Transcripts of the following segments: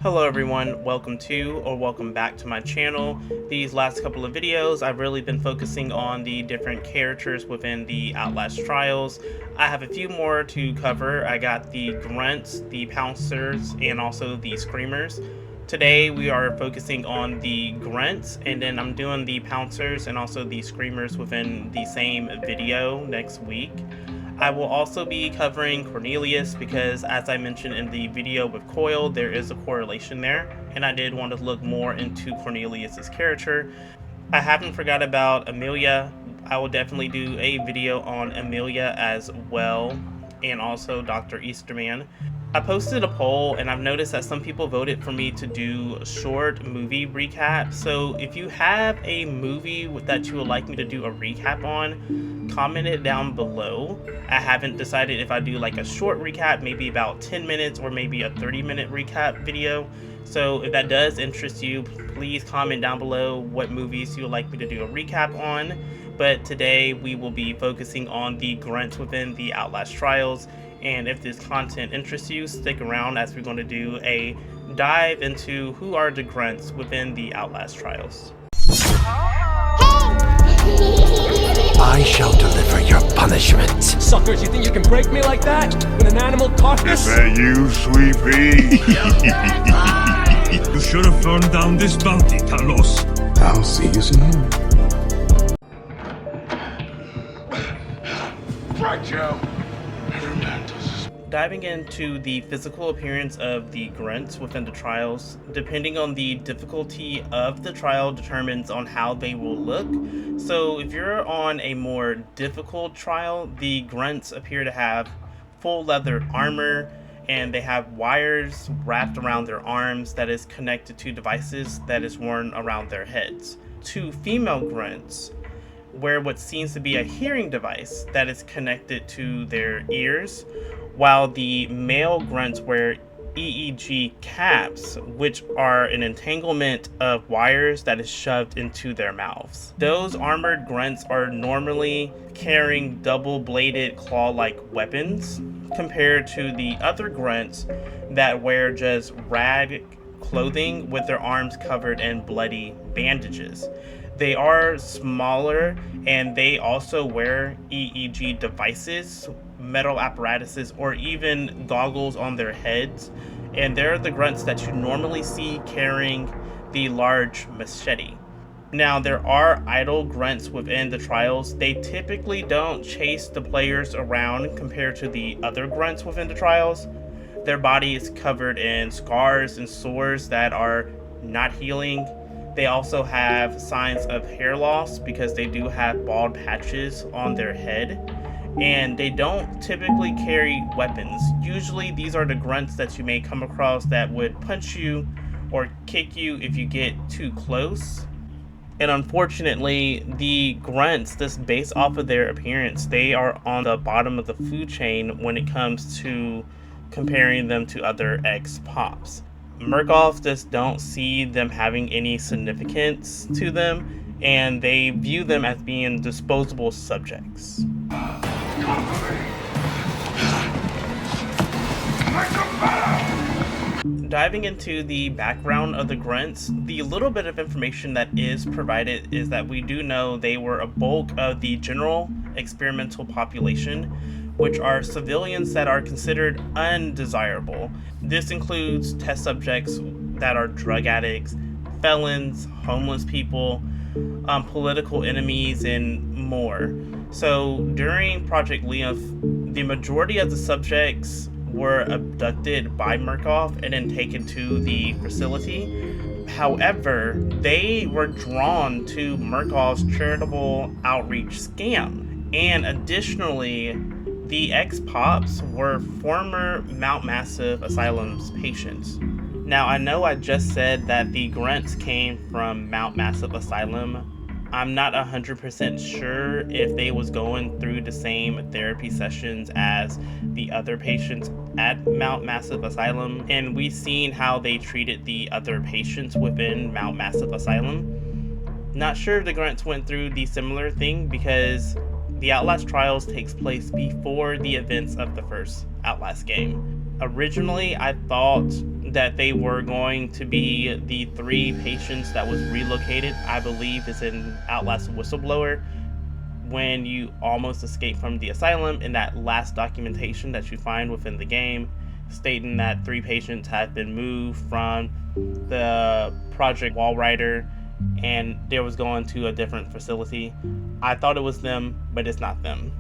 Hello everyone, welcome back to my channel. These last couple of videos I've really been focusing on the different characters within the Outlast trials. I have a few more to cover. I got the Grunts, the Pouncers, and also the Screamers. Today we are focusing on the Grunts, and then I'm doing the Pouncers and also the Screamers within the same video next week. I will also be covering Cornelius because, as I mentioned in the video with Coil, there is a correlation there, and I did want to look more into Cornelius's character. I haven't forgot about Amelia. I will definitely do a video on Amelia as well, and also Dr. Easterman. I posted a poll and I've noticed that some people voted for me to do short movie recap. So if you have a movie that you would like me to do a recap on, comment it down below. I haven't decided if I do like a short recap, maybe about 10 minutes or maybe a 30-minute recap video. So if that does interest you, please comment down below what movies you would like me to do a recap on. But today we will be focusing on the Grunts within the Outlast trials. And if this content interests you, stick around as we're going to do a dive into who are the Grunts within the Outlast trials. I shall deliver your punishment. Suckers, you think you can break me like that? With an animal carcass? Is that you, Sweet Pea? You should have turned down this bounty, Talos. I'll see you soon. Right, Joe. Diving into the physical appearance of the Grunts within the trials, depending on the difficulty of the trial determines on how they will look. So if you're on a more difficult trial, the Grunts appear to have full leather armor, and they have wires wrapped around their arms that is connected to devices that is worn around their heads. Two female Grunts wear what seems to be a hearing device that is connected to their ears, while the male Grunts wear EEG caps, which are an entanglement of wires that is shoved into their mouths. Those armored Grunts are normally carrying double-bladed claw-like weapons, compared to the other Grunts that wear just rag clothing with their arms covered in bloody bandages. They are smaller, and they also wear EEG devices, metal apparatuses, or even goggles on their heads. And they're the Grunts that you normally see carrying the large machete. Now, there are idle Grunts within the trials. They typically don't chase the players around compared to the other Grunts within the trials. Their body is covered in scars and sores that are not healing. They also have signs of hair loss because they do have bald patches on their head. And they don't typically carry weapons. Usually these are the Grunts that you may come across that would punch you or kick you if you get too close. And unfortunately, the Grunts, just based off of their appearance, they are on the bottom of the food chain when it comes to comparing them to other ex-pops. Murkoff just don't see them having any significance to them, and they view them as being disposable subjects. Diving into the background of the Grunts, the little bit of information that is provided is that we do know they were a bulk of the general experimental population, which are civilians that are considered undesirable. This includes test subjects that are drug addicts, felons, homeless people, political enemies, and more. So during Project Leaf, the majority of the subjects were abducted by Murkoff and then taken to the facility. However, they were drawn to Murkoff's charitable outreach scam. And additionally, the ex-pops were former Mount Massive Asylum's patients. Now, I know I just said that the Grunts came from Mount Massive Asylum. I'm not 100% sure if they was going through the same therapy sessions as the other patients at Mount Massive Asylum, and we've seen how they treated the other patients within Mount Massive Asylum. Not sure if the Grunts went through the similar thing because the Outlast Trials takes place before the events of the first Outlast game. Originally, I thought that they were going to be the 3 patients that was relocated. I believe is in Outlast Whistleblower, when you almost escape from the asylum, in that last documentation that you find within the game, stating that 3 patients have been moved from the Project Walrider and they was going to a different facility. I thought it was them, but it's not them.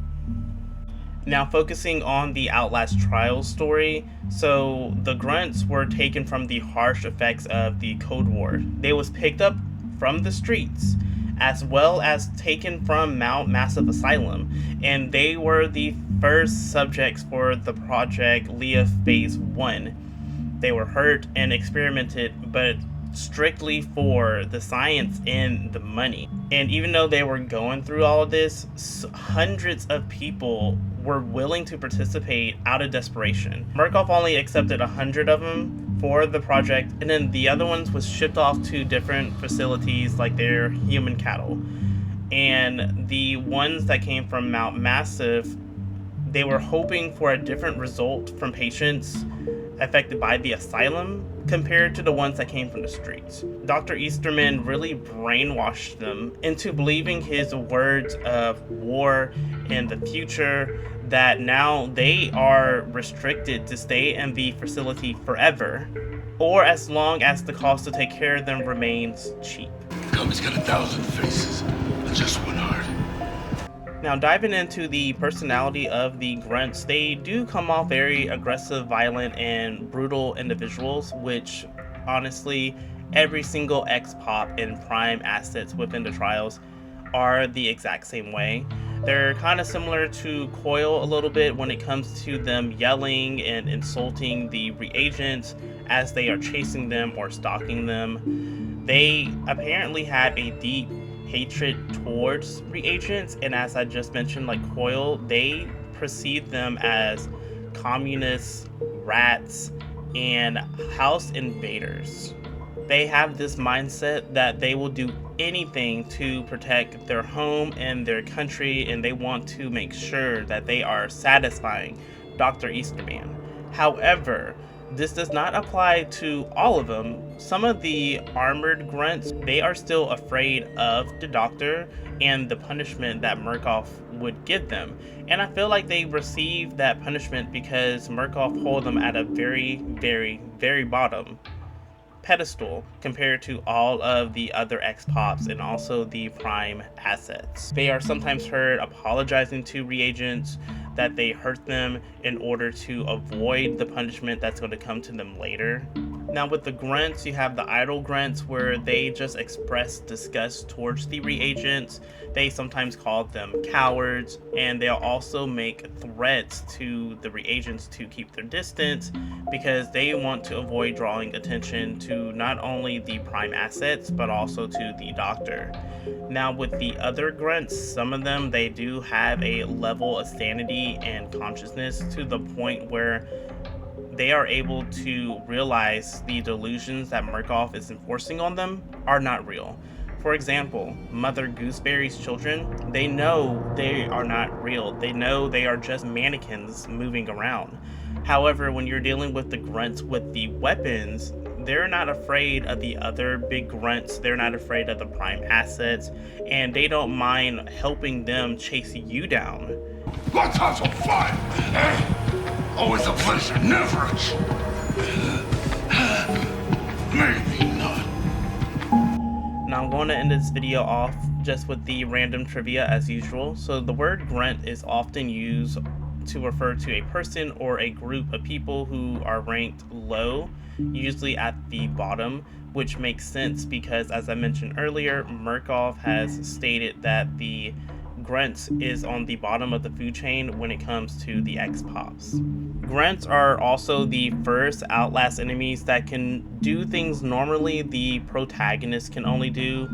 Now, focusing on the Outlast trial story, so the Grunts were taken from the harsh effects of the Cold War. They was picked up from the streets, as well as taken from Mount Massive Asylum, and they were the first subjects for the Project Leah Phase 1. They were hurt and experimented, but strictly for the science and the money. And even though they were going through all of this, hundreds of people were willing to participate out of desperation. Murkoff only accepted 100 of them for the project, and then the other ones was shipped off to different facilities like their human cattle. And the ones that came from Mount Massive, they were hoping for a different result from patients affected by the asylum compared to the ones that came from the streets. Dr. Easterman really brainwashed them into believing his words of war and the future, that now they are restricted to stay in the facility forever, or as long as the cost to take care of them remains cheap. Come's got 1,000 faces and just one heart. Now, diving into the personality of the Grunts, they do come off very aggressive, violent, and brutal individuals, which honestly, every single X-Pop and Prime assets within the trials are the exact same way. They're kind of similar to Coil a little bit when it comes to them yelling and insulting the reagents as they are chasing them or stalking them. They apparently have a deep hatred towards reagents, and as I just mentioned, like Coil, they perceive them as communists, rats, and house invaders. They have this mindset that they will do anything to protect their home and their country, and they want to make sure that they are satisfying Dr. Easterman. However, this does not apply to all of them. Some of the armored Grunts, they are still afraid of the Doctor and the punishment that Murkoff would give them. And I feel like they received that punishment because Murkoff hold them at a very, very, very bottom pedestal compared to all of the other X-Pops and also the Prime assets. They are sometimes heard apologizing to reagents that they hurt them in order to avoid the punishment that's going to come to them later. Now with the Grunts, you have the idle Grunts where they just express disgust towards the reagents. They sometimes call them cowards, and they'll also make threats to the reagents to keep their distance because they want to avoid drawing attention to not only the Prime assets but also to the Doctor. Now with the other Grunts, some of them, they do have a level of sanity and consciousness to the point where they are able to realize the delusions that Murkoff is enforcing on them are not real. For example, Mother Gooseberry's children, they know they are not real. They know they are just mannequins moving around. However, when you're dealing with the Grunts with the weapons, they're not afraid of the other big Grunts. They're not afraid of the Prime assets, and they don't mind helping them chase you down. Let's have some fun! Eh? Always a pleasure, never a chore. Maybe not. Now I'm going to end this video off just with the random trivia as usual. So the word grunt is often used to refer to a person or a group of people who are ranked low, usually at the bottom, which makes sense because, as I mentioned earlier, Murkoff has stated that the Grunts is on the bottom of the food chain when it comes to the X-Pops. Grunts are also the first Outlast enemies that can do things normally the protagonist can only do.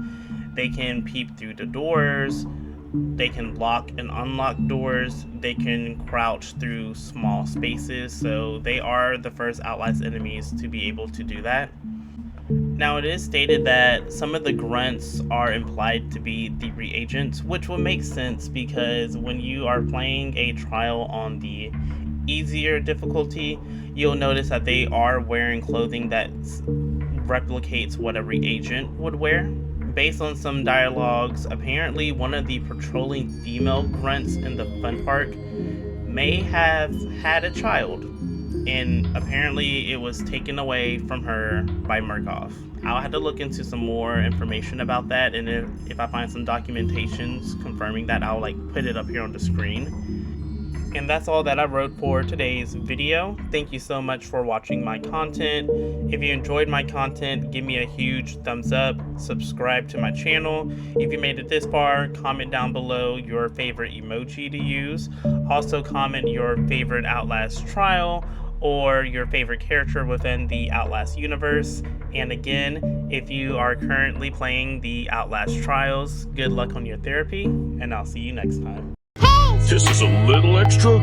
They can peep through the doors, they can lock and unlock doors, they can crouch through small spaces, so they are the first Outlast enemies to be able to do that. Now it is stated that some of the Grunts are implied to be the reagents, which would make sense because when you are playing a trial on the easier difficulty, you'll notice that they are wearing clothing that replicates what a reagent would wear. Based on some dialogues, apparently one of the patrolling female grunts in the fun park may have had a child, and apparently it was taken away from her by Murkoff. I'll have to look into some more information about that, and if I find some documentations confirming that, I'll put it up here on the screen. And that's all that I wrote for today's video. Thank you so much for watching my content. If you enjoyed my content, give me a huge thumbs up, subscribe to my channel. If you made it this far, comment down below your favorite emoji to use. Also comment your favorite Outlast trial or your favorite character within the Outlast universe. And again, if you are currently playing the Outlast trials, good luck on your therapy, and I'll see you next time. This is a little extra.